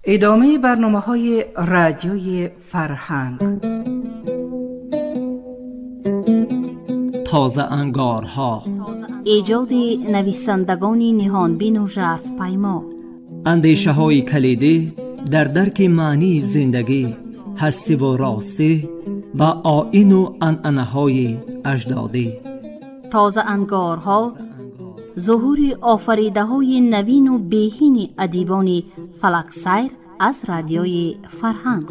ادامه برنامه‌های رادیوی فرهنگ. تازه انگارها، ایجاد نویسندگان نهانبین و ژرف پیما، اندیشه های کلیدی در درک معنی زندگی، هستی و راستی و آیین و عنعنه های اجدادی. تازه انگارها، ظهور آفریده های نوین و بهین ادیبان فلک سیر از رادیوی فرهنگ.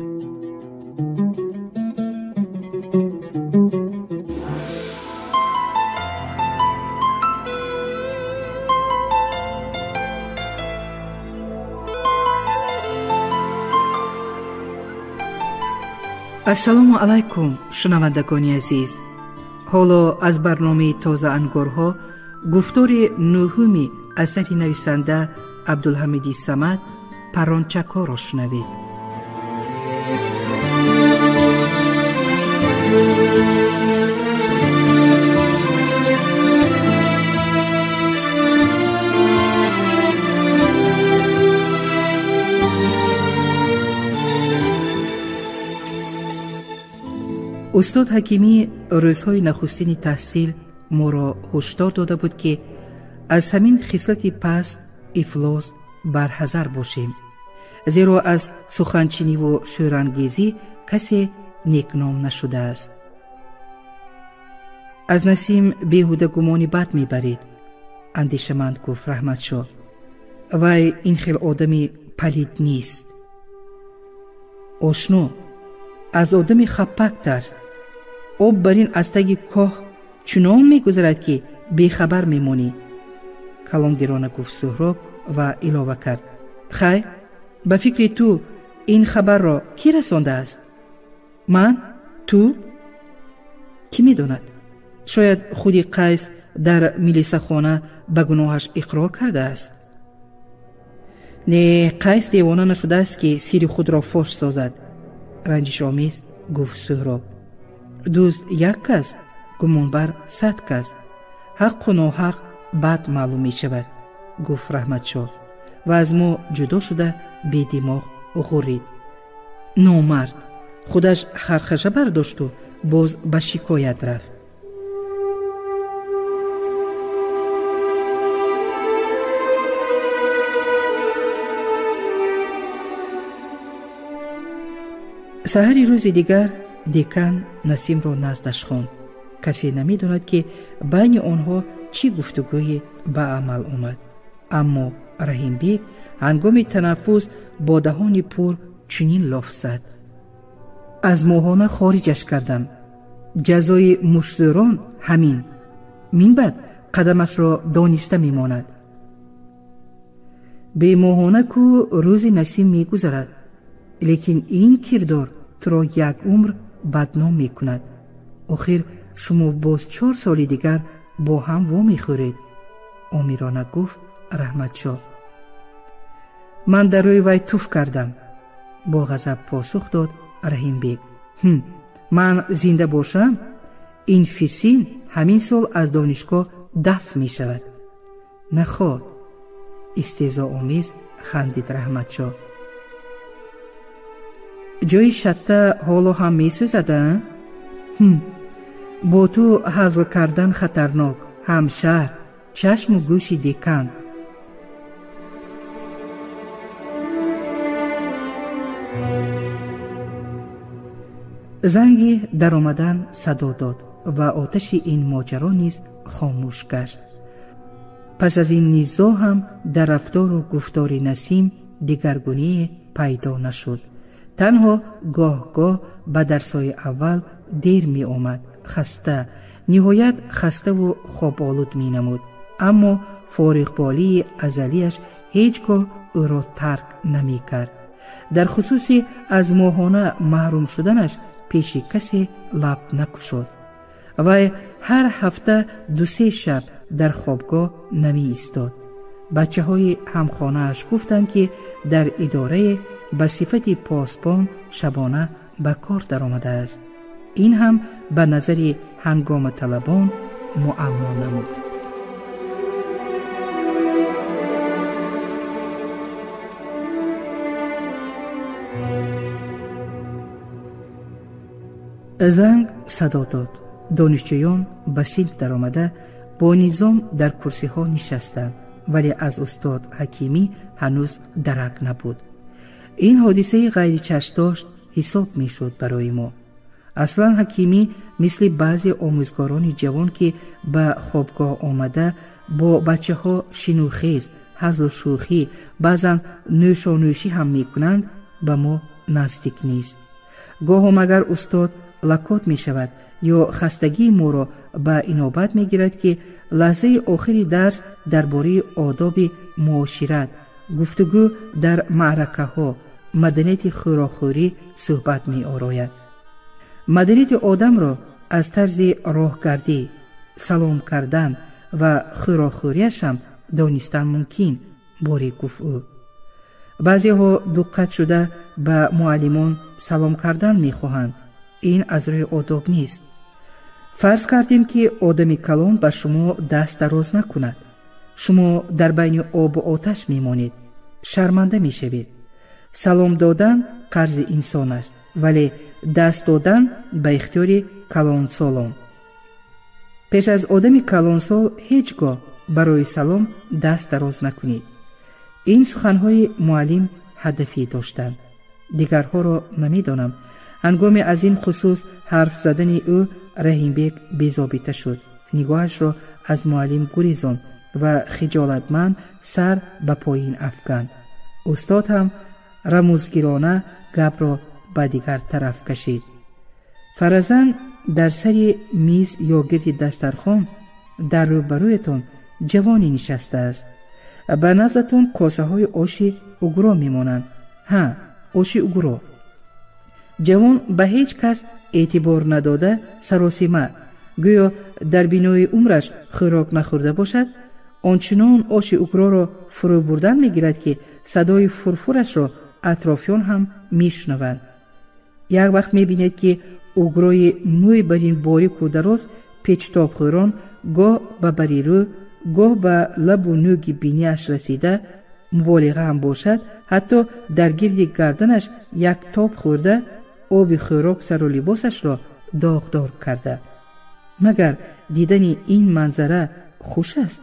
السلام علیکم شنوندگان عزیز. حالا از برنامه تازه انگارها گفتار نهمی اثر نویسنده عبدالحمید صمد پرانچکا را شنوید. استاد حکیمی روزهای نخستین تحصیل ما را هشدار داده بود که از همین خصلت پست افلاس برحذر باشیم، زیرا از سخنچینی و شورانگیزی کسی نیکنام نشده است. از نسیم بیهوده گمانی بد میبرید، اندیشمند گفت رحمت شاه. وای این خیل آدمی پلید نیست. آشنو، از آدمی خپک ترس. آب بر این استگی کاخ چنان میگذرد که بیخبر میمونی. کلام گرانه گفت سهراب و علاوه کرد: خیر، به فکر تو این خبر را کی رسانده است؟ من؟ تو؟ کی میداند؟ شاید خودی قیس در ملیسه خانه به گناهش اقرار کرده است. نه، قیس دیوانه نشده است که سیر خود را فاش سازد. رنجش آمیز گفت سهراب: دوست یک کس، گمانبر 100 کس. حق و ناحق بعد معلوم می شود، گفت رحمت شاه و از ما جدا شده بی دماغ غورید. نامرد خودش خرخشه برداشت و باز به شکایت رفت. سحری روز دیگر دیکن نسیم را نزدش خواند. کسی نمی داند که بین آنها چی گفتگویی به عمل آمد، اما رحیم بیگ هنگام تنفس با دهان پر چنین لاف زد: از ماهانه خارجش کردم، جزای مشتران همین. من بعد قدمش را دانسته می ماند. به ماهانه کو روز نسیم می گذرد، لیکن این کردار تو را یک عمر بدنام می کند. آخر شما باز 4 سال دیگر با هم وا می خورید. آمیرانه گفت رحمت شاه. من در روی وی توف کردم، با غضب پاسخ داد رحیم بیگ. من زنده باشم این فسین همین سال از دانشگاه دفع می شود. نخواد. استهزا آمیز خندید رحمت شاه. جای شته حالا هم می سوزد؟ با تو هزل کردن خطرناک، همشهر، چشم و گوشی دیکن. زنگی در آمدن صدا داد و آتش این ماجرا نیز خاموش گشت. پس از این نیزا هم در رفتار و گفتار نسیم دیگرگونی پیدا نشد. تنها گاه گاه به درسای اول دیر می آمد، خسته، نهایت خسته و خواب آلود می نمود. اما فارغ بالی ازلیش هیچگاه او را ترک نمی کرد. در خصوصی از ماهانه محروم شدنش پیش کسی لب نکشود. و هر هفته 2-3 شب در خوابگاه نمی ایستاد. بچه های همخانه اش گفتند که در اداره به صفت پاسبان شبانه به کار در آمده است. این هم به نظر هنگام طلبان معما نمود. زنگ صدا داد. دانشجویان به صنف در آمده با نظام در کرسی ها نشستند، ولی از استاد حکیمی هنوز درک نبود. این حادثه غیر چشم‌داشت حساب می شد برای ما. اصلا حکیمی مثل بعضی آموزگاران جوان که به خوابگاه آمده با بچه ها شنوخیز، هزل و شوخی، بعضا نوشانوشی هم می کنند، به ما نزدیک نیست. گاه هم اگر استاد لکات می شود یا خستگی ما را به اینابت می گیرد که لحظه آخری درس درباره آداب معاشرت، گفتگو در معرکه ها، مدنیت خوراخوری صحبت می آراید. مدنیت آدم را از طرز راهگردی، سلام کردن و خوراخوریش هم دانستن ممکن باری گفت او. بعضی ها دقت شده به معلمان سلام کردن می خواهند. این از روی آداب نیست. فرض کردیم که آدمی کلان به شما دست دراز نکند. شما در بین آب و آتش می مانید. شرمنده می شوید. سلام دادن قرض انسان است، ولی دست دادن به اختیار کلانسالان. پیش از آدمی کلانسال هیچگاه برای سلام دست دراز نکنید. این سخنهای معلم هدفی داشتند. دیگرها را نمیدانم. هنگام از این خصوص حرف زدن او رحیم بیگ بی‌ضابطه شد. نگاهش را از معلم گریزاند و خجالتمند سر به پایین افکند. استاد هم رموزگیرانه گپ را به دیگر طرف کشید. فرضاً در سر میز یا گرد دسترخوان در روبرویتان جوانی نشسته است. به نظرتون کاسه های آش اوگرو میمانند. ها، آش اوگرو. جوان به هیچ کس اعتبار نداده سراسیمه، گویا در بینای عمرش خوراک نخورده باشد، آنچنان آش اوگرو را فرو بردن میگیرد که صدای فرفورش را اطرافیان هم میشنوند. یک وقت میبینید که اوگروی نوی بر این باریک و دراز پیچتاب خوران گاه به بریرو، گاه به لب و نوگی بینیش رسیده، مبالغه هم باشد، حتی در گرد گردنش یک تاب خورده، آب خوراک سر و لباسش را داغدار کرده. مگر دیدن این منظره خوش است؟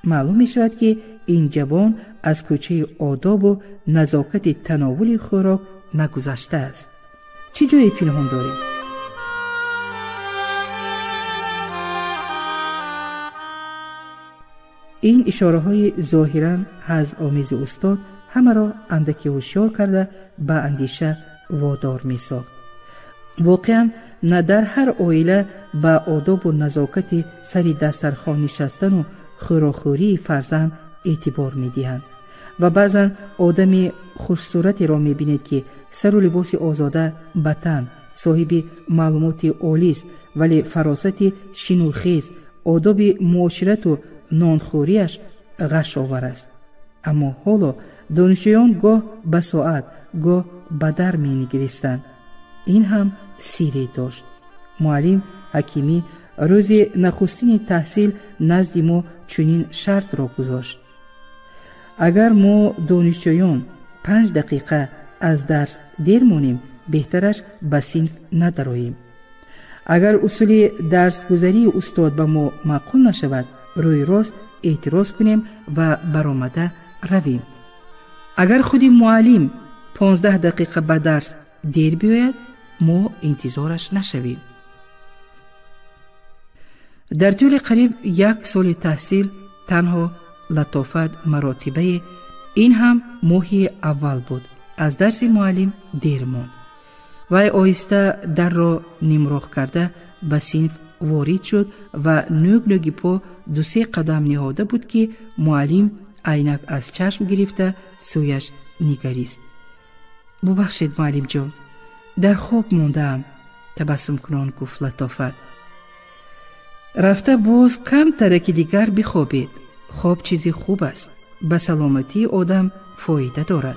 معلوم می شود که این جوان از کوچه آداب و نزاکت تناول خوراک نگذشته است. چی جای پنهان داریم؟ این اشاره های ظاهراً حظ آمیز استاد همه را اندکی هوشیار کرده به اندیشه وادار می ساخت. واقعاً نه در هر عائله به آداب و نزاکت سر دسترخوان نشستن و خوراخوری فرزند اعتبار می دهند و بعضا آدمی خوشصورتی را می بینید که سر و لباس آزاده به تن، صاحب معلومات عالی است، ولی فراست شنوخیز، آداب معاشرت و نانخوریش غش آور است. اما حالا دانشجویان گاه به ساعت، گاه به در می نگریستند. این هم سیری داشت. معلم حکیمی روز نخستین تحصیل نزد ما چنین شرط را گذاشت: اگر ما دانشجویان 5 دقیقه از درس دیر مانیم، بهترش به صنف ندراییم. اگر اصول درس گذاری استاد به ما معقول نشود، روی راست اعتراض کنیم و برآمده رویم. اگر خودی معلم 15 دقیقه به درس دیر بیاید، ما انتظارش نشویم. در طول قریب 1 سال تحصیل تنها لطافت مراتبه، این هم ماهی اول بود، از درس معلم دیر ماند. وی آهسته در را نمراخ کرده به صنف وارد شد و نوگ پا 2-3 قدم نهاده بود که معلم عینک از چشم گرفته سویش نگریست. ببخشید معلم جان، در خواب موندم، تبسم کنان گفت لطافت. رفته باز کم ترک دیگر بخوابید. خواب چیزی خوب است، به سلامتی آدم فایده دارد.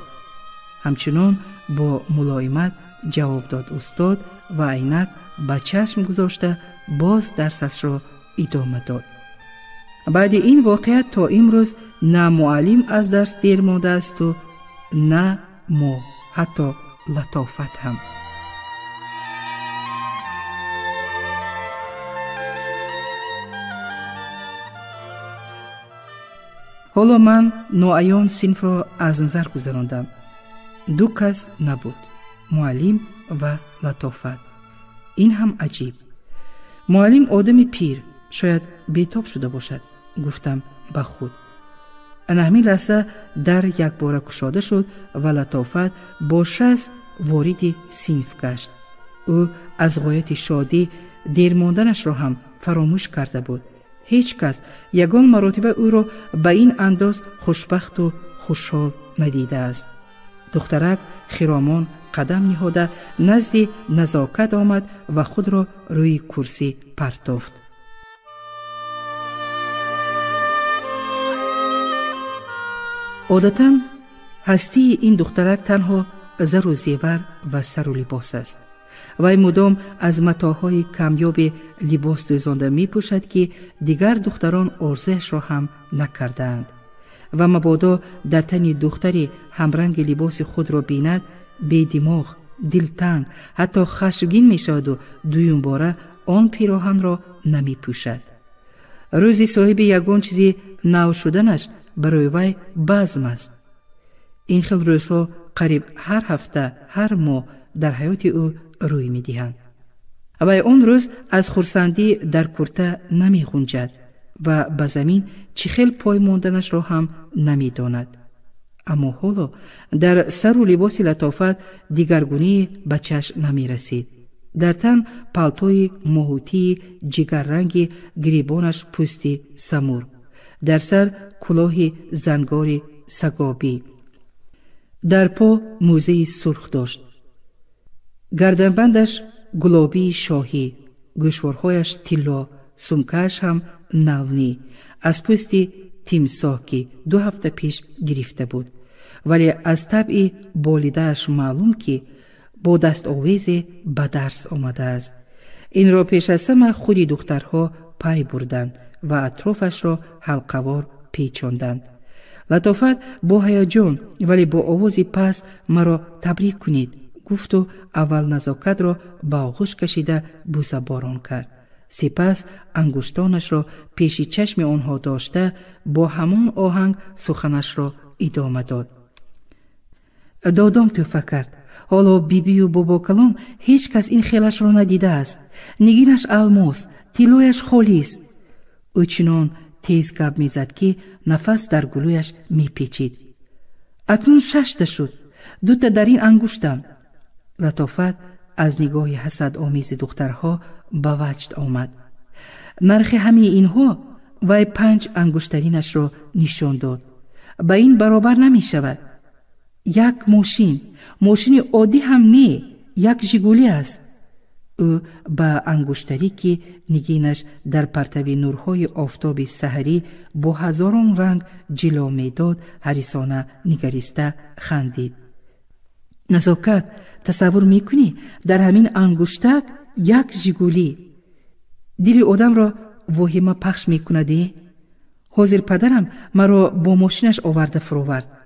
همچنان با ملایمت جواب داد استاد و عینک به چشم گذاشته باز درسش را ادامه داد. بعد این واقعیت تا امروز نه معلم از درس دیر مانده است و نه ما، حتی لطافت هم. حالا من نوعیان صنف را از نظر گذراندم. دو کس نبود، معلم و لطافت. این هم عجیب. معلم آدمی پیر، شاید بیتاب شده باشد، گفتم با خود. همین لحظه در یک بار گشاده شد و لطافت با شست وارد صنف گشت. او از غایت شادی دیر ماندنش را هم فراموش کرده بود. هیچ کس یگان مرتبه او را به این انداز خوشبخت و خوشحال ندیده است. دخترک خرامان قدم نهاده نزد نزاکت آمد و خود را روی کرسی پرتافت. عادتاً هستی این دخترک تنها زر و زیور و سر و لباس است. وی مدام از متاعهای کمیاب لباس دوزانده می پوشد که دیگر دختران آرزویش را هم نکردند و مبادا در تن دختری همرنگ لباس خود را بیند، بی دماغ، دلتنگ، حتی خشمگین می شود و دویم باره آن پیراهن را نمی پوشد. روزی صاحب یگان چیزی نو شدنش برای وی بزم است. این خیل روزها قریب هر هفته، هر ماه در حیات او روی می دهند. و اون روز از خرسندی در کرته نمی غنجد و به زمین چی خیل پای ماندنش را هم نمی داند. اما حالا در سر و لباس لطافت دیگرگونی به چشم نمی رسید. در تن پالتوی ماهوتی جگر رنگی، گریبانش پوستی سمور، در سر کلاهی زنگاری سگابی، در پا موزه سرخ داشت. گردنبندش گلابی شاهی، گوشوارهایش طلا، سمکه‌اش هم نونی از پوستی تیمساکی 2 هفته پیش گرفته بود، ولی از طبع بالیده‌اش معلوم که با دست آویزی به درس آمده است. این را پیش از همه خود دخترها پای بردند و اطرافش را حلقه‌وار پیچاندند. لطافت با هیجان ولی با آوازی پست مرا تبریک کنید گفت و اول نزاکت را به آغوش کشیده بوسه باران کرد. سپس انگشتانش را پیش چشم آنها داشته با همان آهنگ سخنش را ادامه داد. دادم توفه کرد. حالا بیبی و بابا کلام هیچ کس این خیلش را ندیده است. نگینش الماس، طلایش خالیست. او چنان تیز گپ میزد که نفس در گلویش میپیچید. اکنون 6 تا شد، 2 تا در این انگشتم. لطافت از نگاه حسد آمیز دخترها به وجد آمد. نرخ همه اینها وی 5 انگشترینش را نشان داد. به این برابر نمی شود. یک ماشین عادی هم نه، یک ژیگولی است. او به انگشتری که نگینش در پرتو نورهای آفتاب سحری با هزاران رنگ جلوه میداد حریصانه نگریسته خندید. نزاکت، تصور میکنی در همین انگشتک یک ژیگولی؟ دل آدم را واهمه پخش میکند. حاضر پدرم مرا با ماشینش آورده فروورد.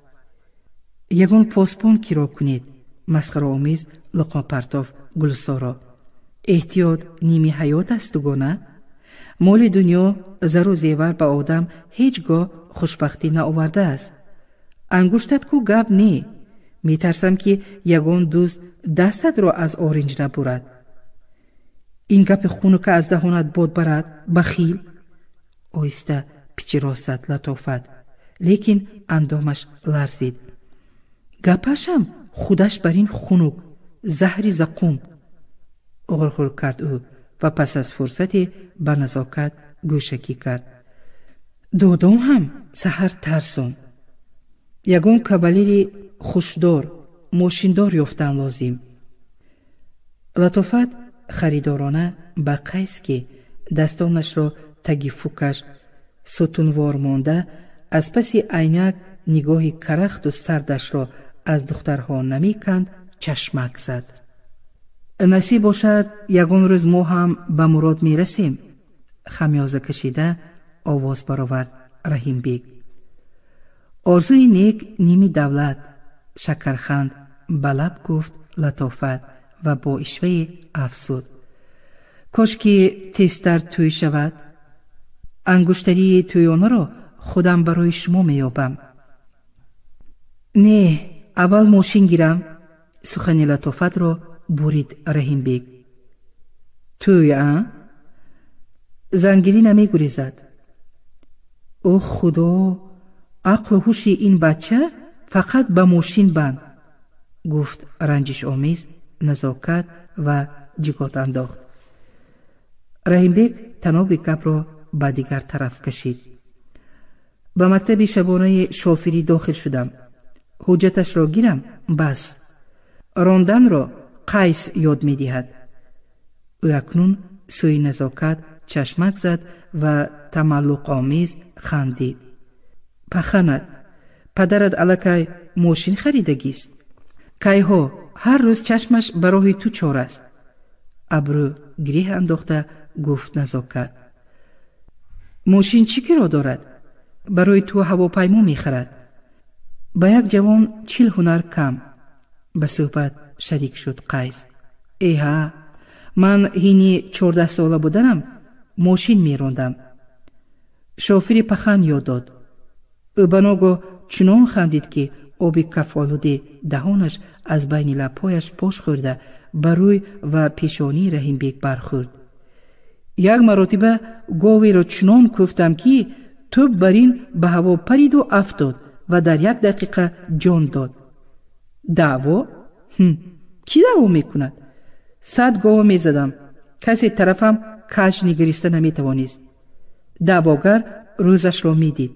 یگان پاسپون کی را کنید. مسخره آمیز لقمه پرتاف گلسارا. احتیاط نیمی حیات است گونه. مال دنیا زر و زیور به آدم هیچگاه خوشبختی نآورده است. انگشتت کو گپ نی. میترسم که یگان دوست دستت را از آرنج نبرد. این گپ خونو که از دهانت باد برد بخیل. آیسته پیچ راست لطافت، لیکن اندامش لرزید. گپشم خودش بر این خونوک زهری زقوم. غرغر کرد او و پس از فرصتی به نزاکت گوشکی کرد. دودم هم سحر ترسون. یگان کاوالری خوشدار ماشیندار یافتن لازم. لطافت خریدارانه به قیس که دستانش را تگی فوکش ستونوار مانده از پس عینک نگاه کرخت و سردش را از دخترها نمی کند چشمک زد. نصیب باشد یگان روز ما هم به مراد می رسیم. خمیازه کشیده آواز برآورد رحیم بیگ. آرزوی نیک نیمی دولت، شکرخند به لب گفت لطافت و با اشوه افسود. کاش که تیزتر توی شود. انگشتری تویانه را خودم برای شما میابم. نه، اول ماشین گیرم. سخن لطافت را برید رحیم بیگ. توی زنگیری نمی گریزد. او خدا، عقل و هوش این بچه فقط به ماشین بند، گفت رنجش آمیز نزاکت و جگات انداخت. رحیم بیگ تناب گپ را به دیگر طرف کشید. به مکتب شبانه شافری داخل شدم. حجتش را گیرم، بس. راندن را قیس یاد می دهد. او اکنون سوی نزاکت چشمک زد و تملق آمیز خندید. پخند، پدرت الکی ماشین خریدگیست. کیها هر روز چشمش برای تو چار است. ابرو گریه انداخته گفت نزاکت. ماشین چی که را دارد؟ برای تو هواپیما می خرد. با یک جوان 40 هنر کم. به صحبت شریک شد قیس. ایها، من هینی 14 ساله بودنم ماشین می راندم. شوفری پخن یاد داد. او بناگو چنان خندید که آبی کفالوده دهانش از بین لبهایش پاش خورده بر روی و پیشانی رحیم بیگ برخورد. یک مرتبه گاوی را چنان کوفتم که توپ بر این به هوا پرید و افتاد و در 1 دقیقه جان داد. دعوا؟ کی دعوا میکند؟ 100 گاو میزدم، کسی طرفم کج نگریسته نمیتوانست. دعواگر روزش را میدید.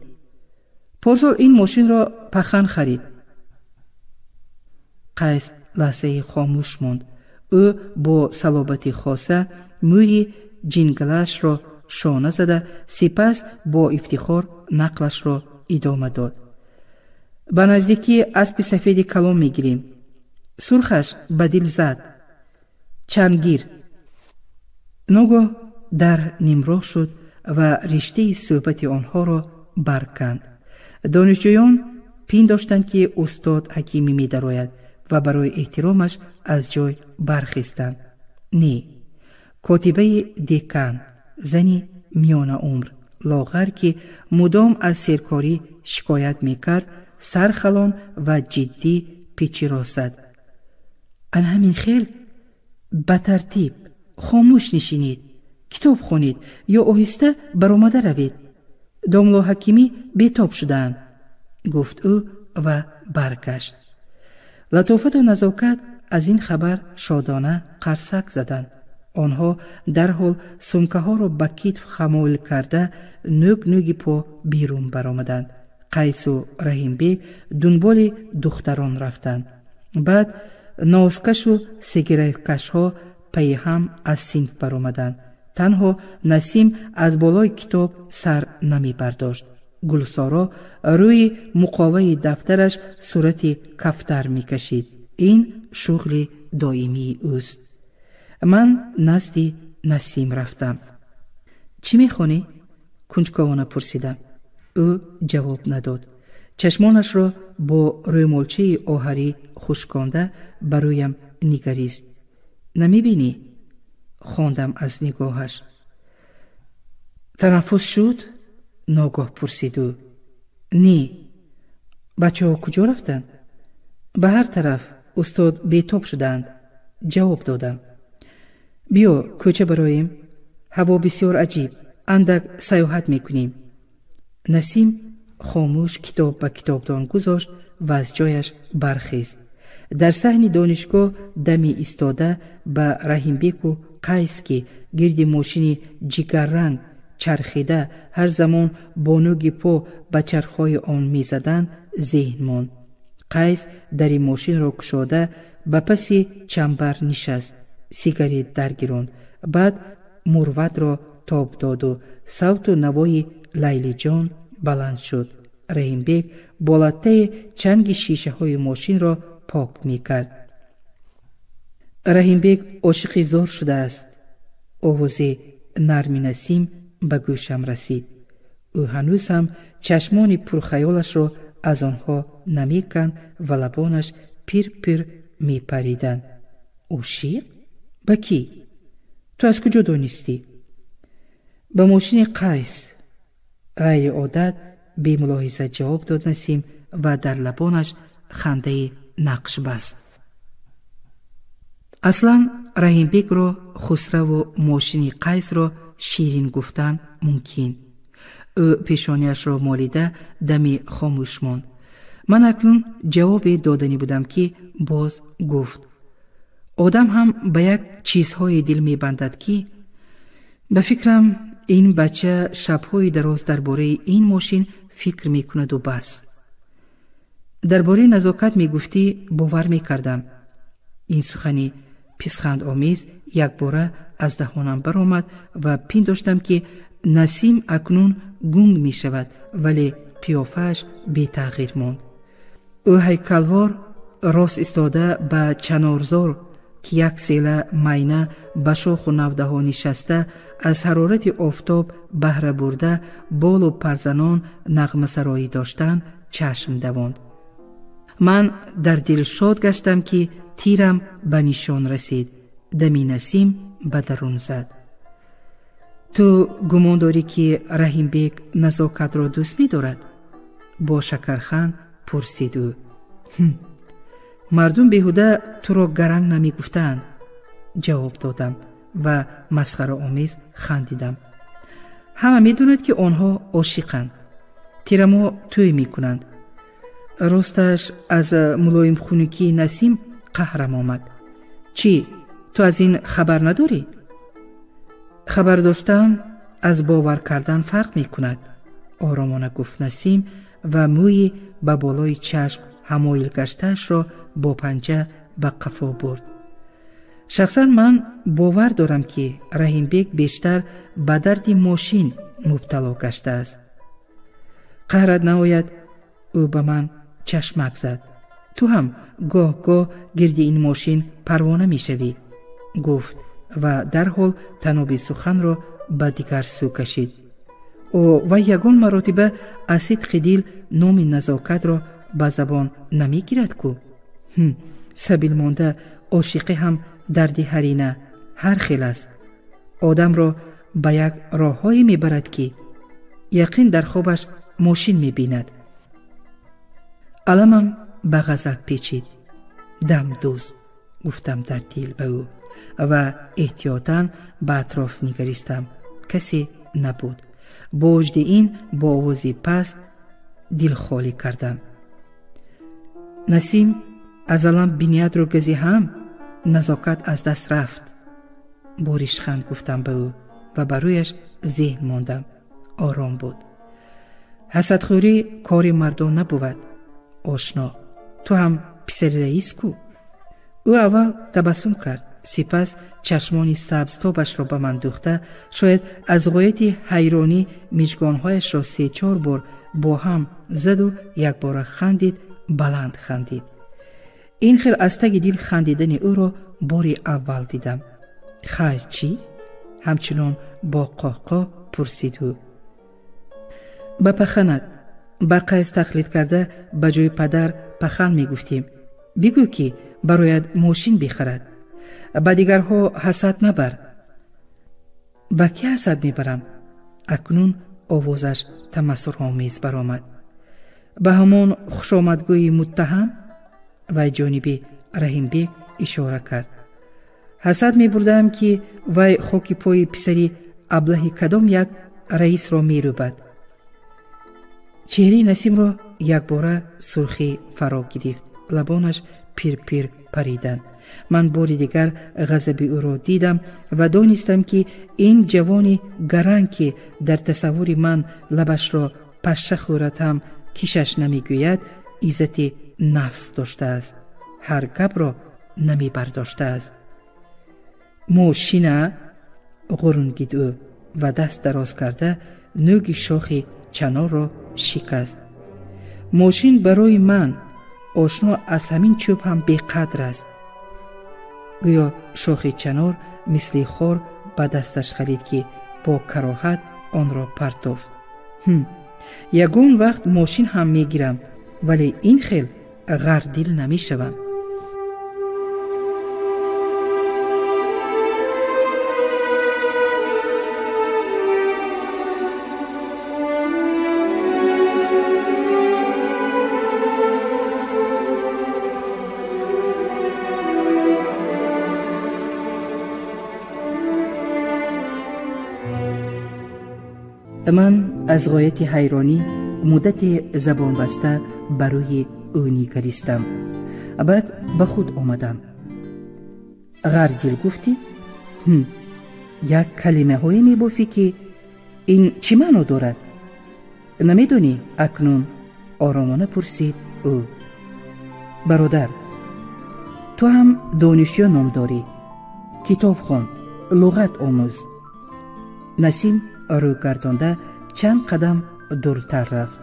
پارسال این ماشین را پخن خرید. قیس لحظه خاموش ماند. او با صلابتی خاصه موی جنگلش را شانه زده، سپس با افتخار نقلش را ادامه داد. به نزدیکی اسب سفید کلام میگیریم. سرخش به دل زد. چندگیر. ناگاه در نیمراه شد و رشته صحبت آنها را برکند. دانشجویان پین داشتند که استاد حکیمی می درآید و برای احترامش از جای برخستند. نه، کاتبه دکان، زنی میان عمر، لاغر که مدام از سرکاری شکایت میکرد، سرخلان و جدی پیچی راست. ان همین خیل به ترتیب خاموش نشینید، کتاب خونید یا آهسته برآمده روید. داملا حکیمی بیتاب شدند، گفت او و برگشت. لطافت و نزاکت از این خبر شادانه قرصک زدند. آنها در حال سمکه ها را به کتف خمول کرده نوگ نوگی پا بیرون برآمدند. قیس و رحیم بیگ دنبال دختران رفتند. بعد نازکش و سیگارت کش ها پی هم از صنف برآمدند. تنها نسیم از بالای کتاب سر نمی برداشت. گلسارا روی مقاوه دفترش صورت کفتر می کشید. این شغل دائمی اوست. من نزد نسیم رفتم. چی می خونی؟ کنجکاوانه پرسیدم. او جواب نداد. چشمانش را با رومالچه آهری خشکانده برویم نگریست. نمی بینی؟ خواندم از نگاهش. تنفس شد؟ ناگاه پرسید او. نه. بچه ها کجا رفتند؟ به هر طرف. استاد بیتاب شدند. جواب دادم. بیا کوچه برایم. هوا بسیار عجیب. اندک سیاحت میکنیم. نسیم خاموش کتاب به کتابدان گذاشت و از جایش برخیست. در صحن دانشگاه دمی ایستاده به رحیم بیگ و قیس که گرد ماشین جگر رنگ چرخیده هر زمان با نوگ پا به چرخهای آن می زدن ذهن ماند. قیس در ماشین را گشاده به پس چنبر نشست. سیگارت درگیراند. بعد مروت را تاب داد و صوت و نوای لیلی جان بلند شد. رحیم بیگ بالاتای چنگ شیشه های ماشین را پاک می کرد. رحیم بیگ عاشق زار شده است. آواز نرم نسیم به گوشم رسید. او هنوز هم چشمان پرخیالش را از آنها نمی کند و لبانش پیر پیر می پریدند. عاشق؟ با کی؟ تو از کجا دانستی؟ به ماشین قیس. غیر عادت بی ملاحظه جواب داد نسیم و در لبانش خنده نقش بست. اصلا رحیم بیگ رو خسرو و ماشین قیس رو شیرین گفتن ممکن. او پیشانیش را مالیده دمی خاموش ماند. من اکنون جواب دادنی بودم که باز گفت: آدم هم به یک چیزهای دل می بندد که به فکرم این بچه شبهای دراز درباره این ماشین فکر می کند و بس. درباره نزاکت می گفتی باور می کردم. این سخنی پیسخند آمیز یک باره از دهانم برآمد و پنداشتم که نسیم اکنون گنگ می شود، ولی پیافش بی تغییر ماند. او هیکلوار راست ایستاده به چنارزار که یک سیله مینه به شاخ و نوده ها نشسته از حرارت آفتاب بهره برده بال و پرزنان نغمه سرایی داشتن چشم دواند. من در دل شاد گشتم که تیرم به نشان رسید. دمی نسیم به درون زد. تو گمان داری که رحیم بیگ نزاکت را دوست می دارد؟ با شکرخند پرسید او. مردم بیهوده تو را گرنگ نمی گفتند، جواب دادم و مسخره آمیز خندیدم. همه می دونند که آنها عاشقند. تیرمو توی می کنند. راستش از ملایم خونکی نسیم قهرم آمد. چی؟ تو از این خبر نداری؟ خبر داشتن از باور کردن فرق می کند، آرامانه گفت نسیم و موی به بالای چشم همایل گشتش را با پنجه به قفا برد. شخصا من باور دارم که رحیم بیگ بیشتر به درد ماشین مبتلا گشته است. قهرت ناید؟ او به من چشمک زد. تو هم گاه گاه گرد این ماشین پروانه می شوی، گفت و در حال تنابی سخن را به دیگر سو کشید. و یگان مراتبه از صدق دل نام نزاکت را به زبان نمی گیرد کو؟ سبیل مانده عاشقی هم درد هرینه هر خیل است. آدم را به یک راههایی می برد که یقین در خوابش ماشین می بیند. علمم به غضب پیچید. دم دوست، گفتم در دل به او و احتیاطاً به اطراف نگریستم. کسی نبود. با وجد این با آوازی پست دل خالی کردم. نسیم از الان بنیاد رو گزی هم نزاکت از دست رفت. با ریشخند گفتم به او و برویش ذهن ماندم. آرام بود. حسدخوری کار مردان نبود. آشنا، تو هم پسر رئیس کو؟ او اول تبسم کرد، سپس چشمانی سبزتابش را به من دوخته شاید از غایت حیرانی مژگانهایش را 3-4 بار با هم زد و یک بار خندید. بلند خندید. این خیل از تگ دل خندیدن او را باری اول دیدم. خیر چی؟ همچنان با قهقه پرسید او. به پخند به قیس تقلید کرده به جای پدر پخند می گفتیم. بگو که برایت ماشین بخرد. به دیگرها حسد نبر. به کی حسد می برم؟ اکنون آوازش تمسخرآمیز برآمد. به همان خوشامدگوی متهم و جانب رحیم بیگ اشاره کرد. حسد می بردم که وی خاک پای پسری ابله کدام یک رئیس را می روبد. چهره نسیم را یک باره سرخی فرا گرفت. لبانش پیر پیر پریدند. من باری دیگر غضب او را دیدم و دانستم که این جوان گرنگ که در تصور من لبش را پشه خورد هم کشش نمی گوید عزت نفس داشته است. هر گپ را نمی برداشته است. ماشینه غرونگید او و دست دراز کرده نوک شاخ چنار را شکست. ماشین برای من آشنا از همین چوب هم بی‌قدر است. گویا شاخ چنار مثل خور به دستش خرید که با کراهت آن را پرتافت. یگان وقت ماشین هم میگیرم ولی این خیل غردل نمی شوم. من از غایت حیرانی مدت زبان بسته برای او نگریستم. بعد به خود آمدم. غرگل گفتی؟ یک کلمه های می بافی که این چی معنی دارد؟ نمیدونی اکنون؟ آرامانه پرسید او. برادر، تو هم دانشجو نام داری، کتاب خوان، لغت آموز. نسیم رو گردانده چند قدم دورتر رفت.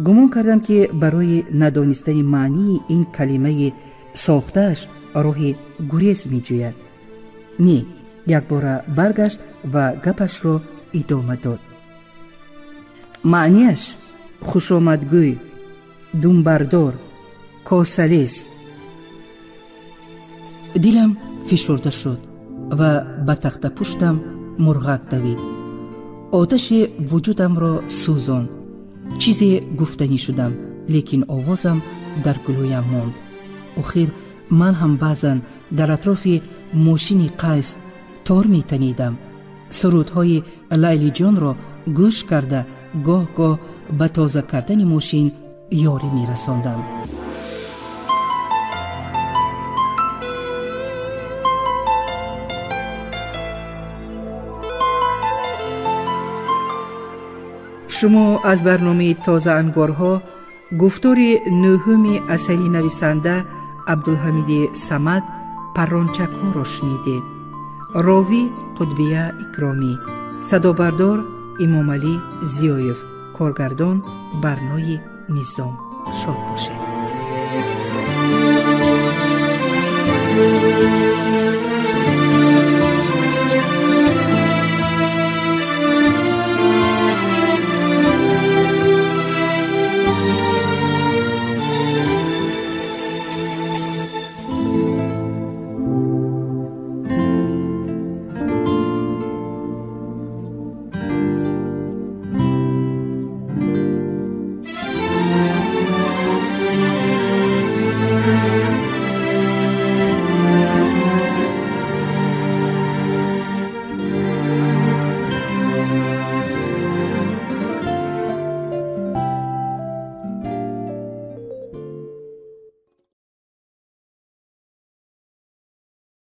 گمان کردم که برای ندانستن معنی این کلمه ساختهش راه گریز می جوید. نه، یک بار برگشت و گپش را ادامه داد. معنیش خوشامدگوی، دنبردار، کاسلیس. دلم فشرده شد و به تخت پشتم مرغک دوید. آتش وجودم را سوزاند. چیزی گفتنی شدم، لیکن آوازم در گلویم ماند. آخر من هم بعضن در اطراف ماشین قیس تار می تنیدم. سرودهای لیلی جان را گوش کرده گاه گاه به تازه کردن ماشین یاری می رساندم. شما از برنامه تازه انگارها گفتار نهم اثری نویسنده عبدالحمید صمد پرانچک‌ها را شنیدید. راوی قطبیه اکرامی، صدابردار امام علی زیایف، کارگردان برنای نظام. شاد باشید.